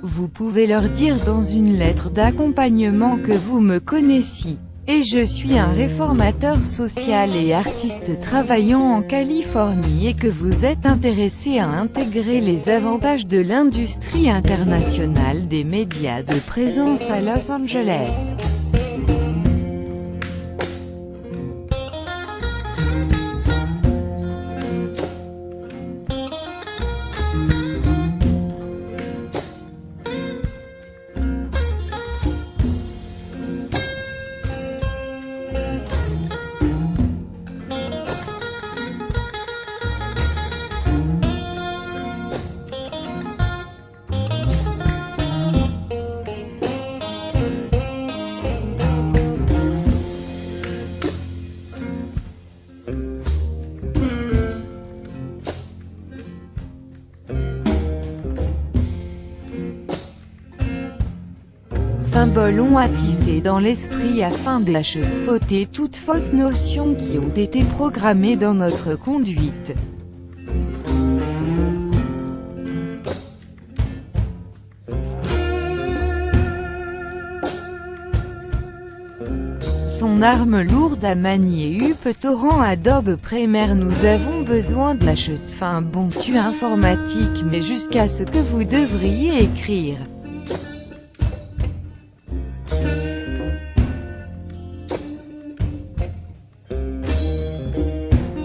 Vous pouvez leur dire dans une lettre d'accompagnement que vous me connaissez, et je suis un réformateur social et artiste travaillant en Californie et que vous êtes intéressé à intégrer les avantages de l'industrie internationale des médias de présence à Los Angeles. Symboles ont attisé dans l'esprit afin d'achever toutes fausses notions qui ont été programmées dans notre conduite. Son arme lourde à manier Torrent Adobe Premiere. Nous avons besoin de la chose bon tu informatique mais jusqu'à ce que vous devriez écrire.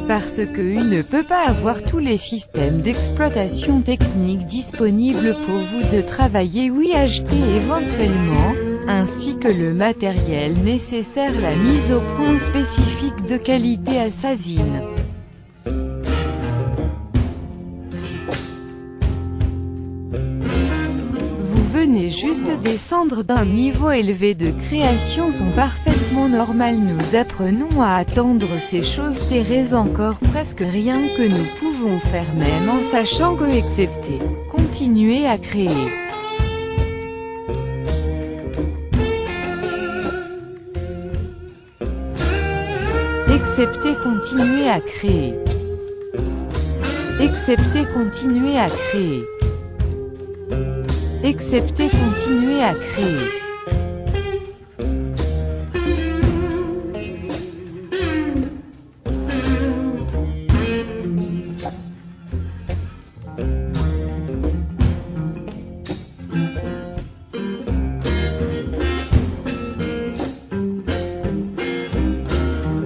Parce que ne peut pas avoir tous les systèmes d'exploitation technique disponibles pour vous de travailler ou acheter éventuellement, ainsi que le matériel nécessaire, la mise au point spécifique de qualité assassine. Venez juste descendre d'un niveau élevé de création sont parfaitement normales. Nous apprenons à attendre ces choses terrestres encore presque rien que nous pouvons faire même en sachant que excepté, continuer à créer. Excepté continuer à créer. Excepté continuer à créer. Excepté continuer à créer.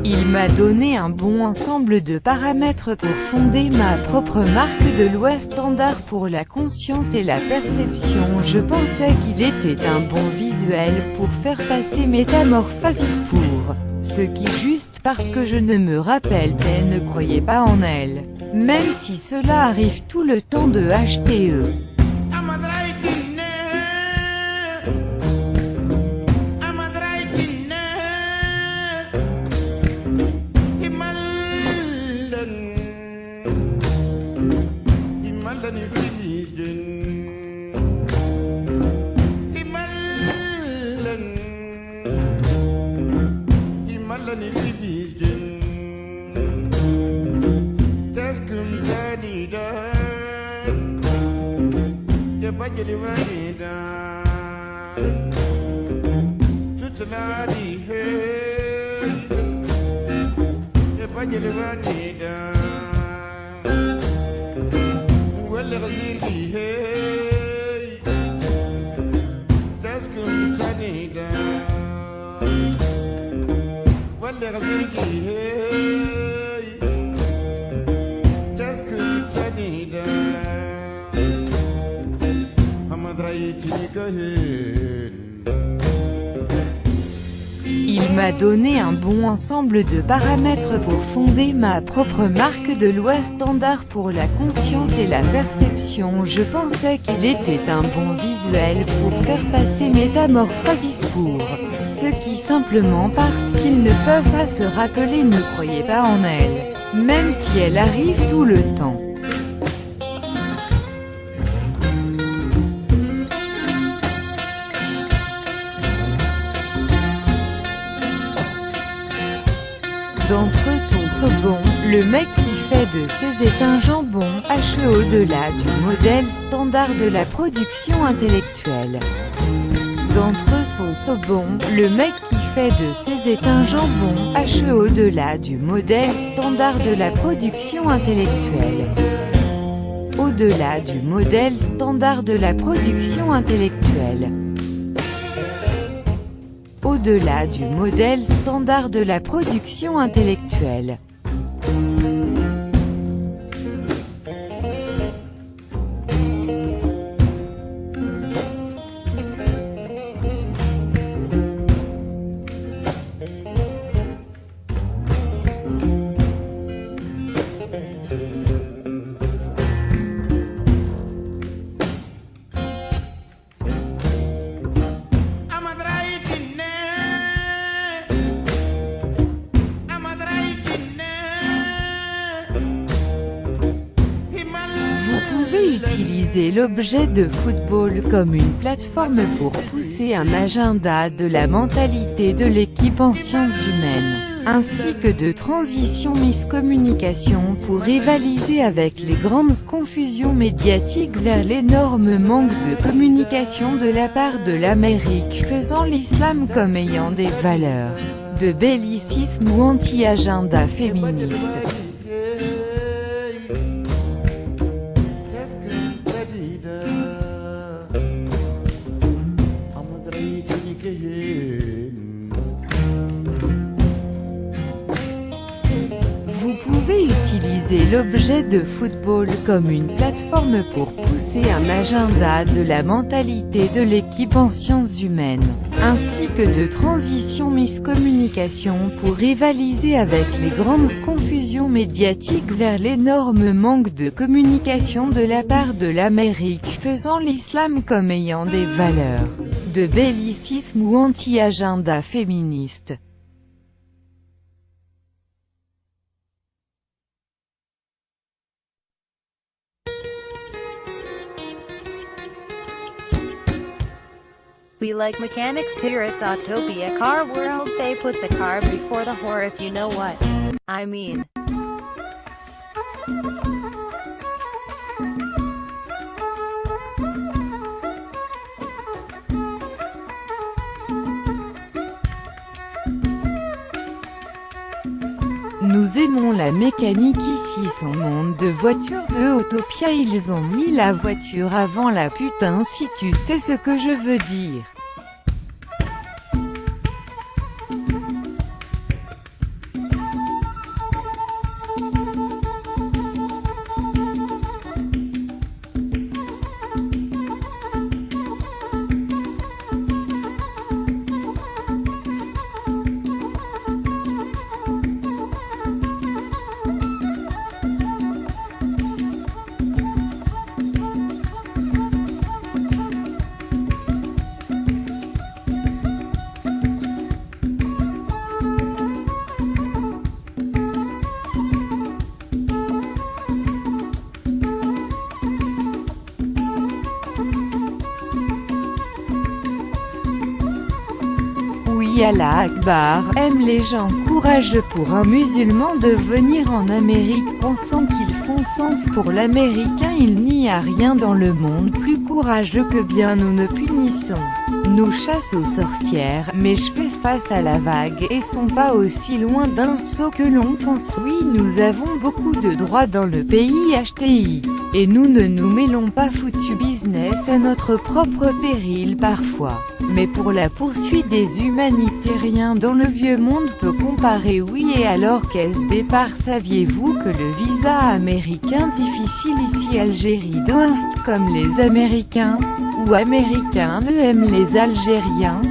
Il m'a donné un bon ensemble de paramètres pour fonder ma propre marque de loi standard pour la conscience et la perception. Je pensais qu'il était un bon visuel pour faire passer Métamorphosis pour ce qui juste parce que je ne me rappelle ne croyais pas en elle. Même si cela arrive tout le temps de HTE. Il m'a donné un bon ensemble de paramètres pour fonder ma propre marque de loi standard pour la conscience et la perception. Je pensais qu'il était un bon visuel pour faire passer Métamorphosis pour ceux qui simplement parce qu'ils ne peuvent pas se rappeler ne croyaient pas en elle, même si elle arrive tout le temps. le mec qui fait de ses est un jambon, H au-delà du modèle standard de la production intellectuelle. D'entre sauce au bon, le mec qui fait de ses est un jambon, H au-delà du modèle standard de la production intellectuelle. Au-delà du modèle standard de la production intellectuelle. Au-delà du modèle standard de la production intellectuelle. Utiliser l'objet de football comme une plateforme pour pousser un agenda de la mentalité de l'équipe en sciences humaines, ainsi que de transition miscommunication pour rivaliser avec les grandes confusions médiatiques vers l'énorme manque de communication de la part de l'Amérique faisant l'islam comme ayant des valeurs de bellicisme ou anti-agenda féministe. Vous pouvez utiliser l'objet de football comme une plateforme pour pousser un agenda de la mentalité de l'équipe en sciences humaines, ainsi que de transition miscommunication pour rivaliser avec les grandes confusions médiatiques vers l'énorme manque de communication de la part de l'Amérique faisant l'islam comme ayant des valeurs de bellicisme ou anti-agenda féministe. We like mechanics here, it's Autopia Car World. They put the car before the whore, if you know what I mean. Nous aimons la mécanique ici, son monde de voitures de Autopia. Ils ont mis la voiture avant la putain, si tu sais ce que je veux dire. Allah Akbar, aime les gens courageux. Pour un musulman de venir en Amérique pensant qu'ils font sens pour l'américain, il n'y a rien dans le monde plus courageux que bien nous ne punissons. Nous chasse aux sorcières, mais je fais face à la vague, et sont pas aussi loin d'un saut que l'on pense. Oui, nous avons beaucoup de droits dans le pays HTI, et nous ne nous mêlons pas foutu business à notre propre péril parfois. Mais pour la poursuite des humanités, rien dans le vieux monde peut comparer. Oui, et alors qu'est-ce départ? Saviez-vous que le visa américain difficile ici Algérie d'Ouest comme les Américains, ou Américains ne aiment les Algériens?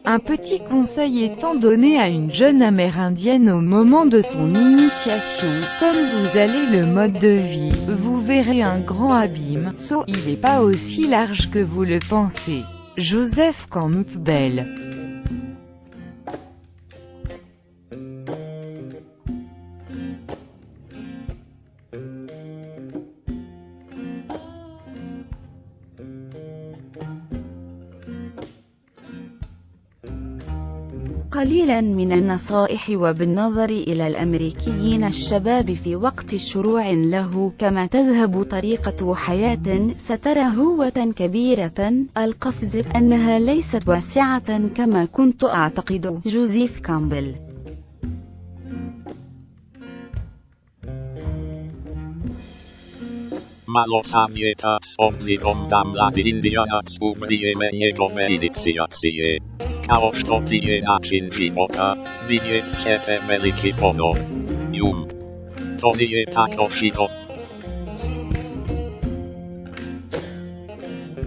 Un petit conseil étant donné à une jeune amérindienne au moment de son initiation: comme vous allez le mode de vie, vous verrez un grand abîme, il n'est pas aussi large que vous le pensez. Joseph Campbell. قليلا من النصائح وبالنظر إلى الأمريكيين الشباب في وقت شروع له كما تذهب طريقة حياة، سترى هوة كبيرة. القفز أنها ليست واسعة كما كنت أعتقد. جوزيف كامبل. Malos avietats obzigondam la Indianats ubrieme jego iniciacie. Kaosztotie način života, vidjet ćete veliki ponor. To nije tako šivo.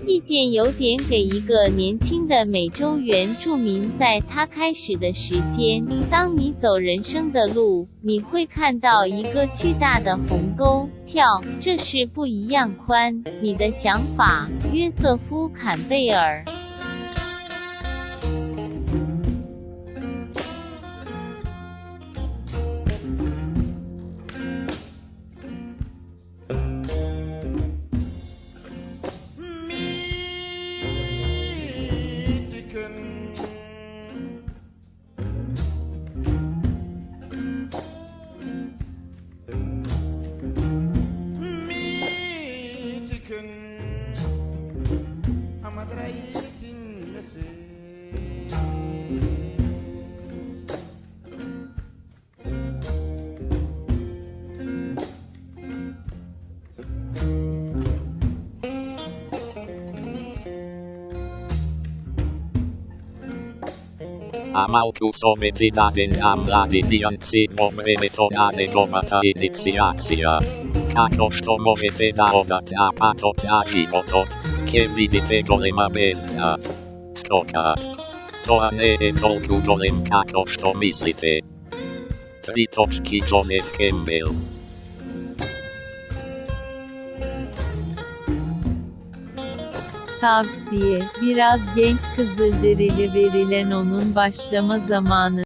意见有点给一个年轻的美洲原住民在他开始的时间。当你走人生的路，你会看到一个巨大的鸿沟，这是不一样宽。你的想法，约瑟夫·坎贝尔。Amautusometidadin amladi dijanci pomremetonane govata inicijacija. Kako što možete da odate apatot a životot, ke vidite golema bestia. Stokat. To ne je toliko golem kako što mislite. 3. Joseph Campbell. Tavsiye, biraz genç Kızılderili verilen onun başlama zamanı.